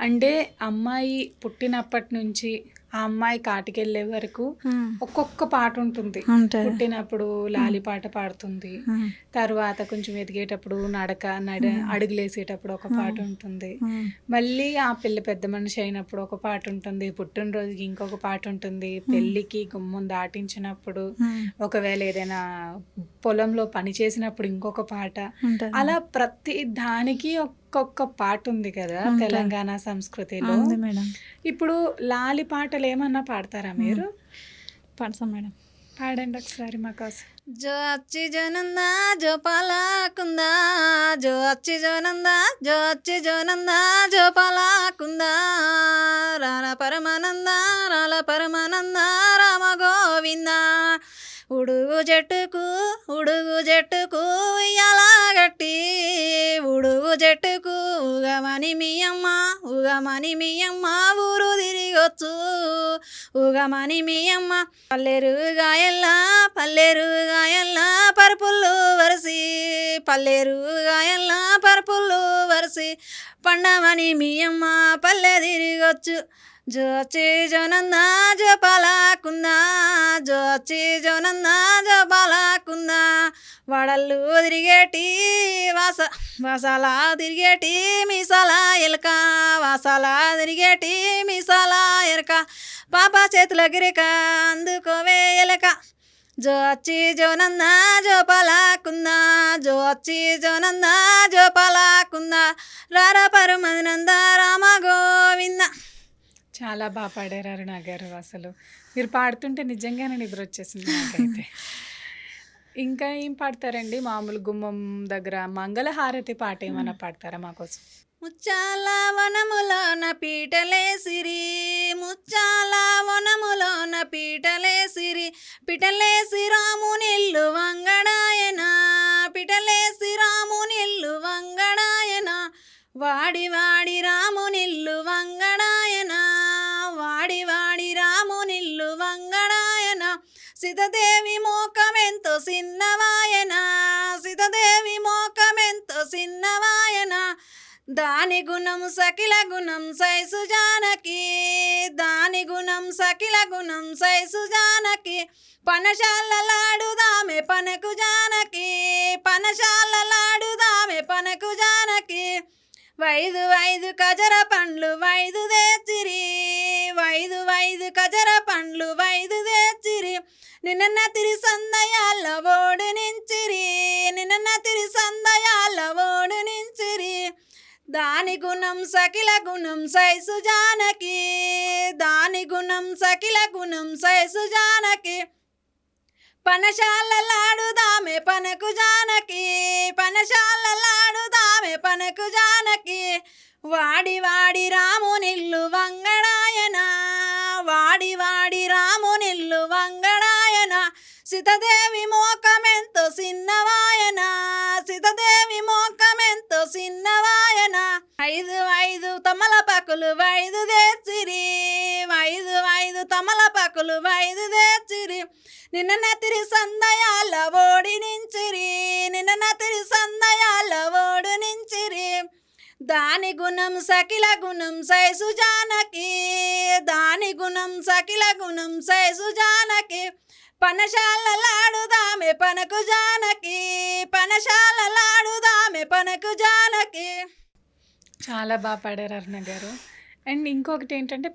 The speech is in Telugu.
అంటే అమ్మాయి పుట్టినప్పటి నుంచి ఆ అమ్మాయి కాటికెళ్ళే వరకు ఒక్కొక్క పాట ఉంటుంది. ఉంటది. పుట్టినప్పుడు లాలి పాట పాడుతుంది. తర్వాత కొంచెం ఎదిగేటప్పుడు అడుగులేసేటప్పుడు ఒక పాట ఉంటుంది. మళ్ళీ ఆ పిల్ల పెద్ద మనిషి అయినప్పుడు ఒక పాట ఉంటుంది. పుట్టినరోజుకి ఇంకొక పాట ఉంటుంది. పెళ్ళికి గుమ్మం దాటించినప్పుడు, ఒకవేళ ఏదైనా పొలంలో పని చేసినప్పుడు ఇంకొక పాట. ఉంటది. అలా ప్రతి దానికి ఒక్కొక్క పాట ఉంది కదా తెలంగాణ సంస్కృతిలో. ఉంది మేడం. ఇప్పుడు లాలి పాటలు ఏమన్నా పాడతారా మీరు? పాడతాం మేడం. పాడండి ఒకసారి మాకోసం. జో అచ్చి జోనందా జో పాలాకుందా, జో అచ్చి జోనందా జో అచ్చి జోనందా జో పాలాకుందా, రాల పరమానంద రాల పరమానంద రామ గోవింద, ఉడుగు చెట్టుకు ఉయ్యాల గట్టి, ఉడుగు చెట్టుకు ఉగమని మీ అమ్మ ఊరు తిరిగొచ్చు, ఉగమని మీ అమ్మ పల్లెరు గాయల్లా పరుపుళ్ళు వరసి, పల్లెరు గాయల్లా పరుపుళ్ళు వరసి, పండమని మీ అమ్మ పల్లె తిరిగొచ్చు, జో అచ్చి జోనందా జో పాలాకుందా, జో అచ్చి జోనందా జో పాలాకుందా, వడళ్ళు తిరిగేటి వాసాల తిరిగేటి మీసాల ఎలక, వాసాల తిరిగేటి మీసాల ఎలక, పాప చేతుల గిరిక అందుకోవే ఎలక, జో అచ్చి జోనందా జో పాలాకుందా, జో అచ్చి జోనందా జో పాలాకుందా, రారా పరమానంద రామ గోవింద. చాలా బాగా పాడారు అరుణ గారు. అసలు మీరు పాడుతుంటే నిజంగానే నిద్ర వచ్చేసింది నాకైతే. ఇంకా ఏం పాడతారండి? మామూలు గుమ్మం దగ్గర మంగళహారతి పాట ఏమైనా పాడతారా మాకోసం? ముచ్చాల వనములోన పీటలేసిరి, ముచ్చాల వనములోన పీటలేసిరి, పిటలేసి రామునిల్లు వంగడాయన, పిటలేసి రామునిల్లు వంగడాయన, వాడి వాడి రామునిల్లు వంగడాయన, వాడి వాడి రామునిల్లు వంగడాయన, సీతాదేవి మోకమెంతో సిన్నవాయన, సీతాదేవి మోకమెంతో సిన్నవాయన, దాని గుణం సకిల గుణం సైసు జానకి, దాని గుణం సకిల గుణం సైసు జానకి, పనశాలలాడుదామె పనకు జానకి, పనశాలలాడుదామె పనకు జానకి, వైదు కజర పండ్లు వైదు తెచ్చిరి, వైదు కజర పండ్లు వైదు తెచ్చిరి, నిన్న తిరి సందయాల ఓడు నించిరి, నిన్న తిరి సందయాల ఓడు నించిరి, దాని గుణం సకిల గుణం సైసు జానకి, దాని గుణం సకిల గుణం సైసు జానకి, పనశాలలాడుదామె పనకు జానకి, పనశాలలాడుదామె పనకు జానకి, వాడి వాడి రామునిల్లు వంగడాయన, వాడి వాడి రామునిల్లు వంగడాయన, సీతాదేవి మోకమెంతో సిన్నవాయన, సీతాదేవి మోకమెంతో సిన్నవాయన, ఐదు తమలపాకులు వైదు తెచ్చిరి, ఐదు తమలపాకులు వైదు తెచ్చిరి, నిన్న తిరి సందయాల ఓడి నించిరి, నిన్న తిరి సందయాల ఓడు నించిరి, దాని గుణం సకిల గుణం సైసు జానకి, దాని గుణం సకిల గుణం సైసు జానకి, పనశాలలాడుదామె పనకు జానకి, పనశాలలాడుదామె పనకు జానకి. చాలా బాగా పాడారు అరుణ గారు. అండ్ ఇంకొకటి ఏంటంటే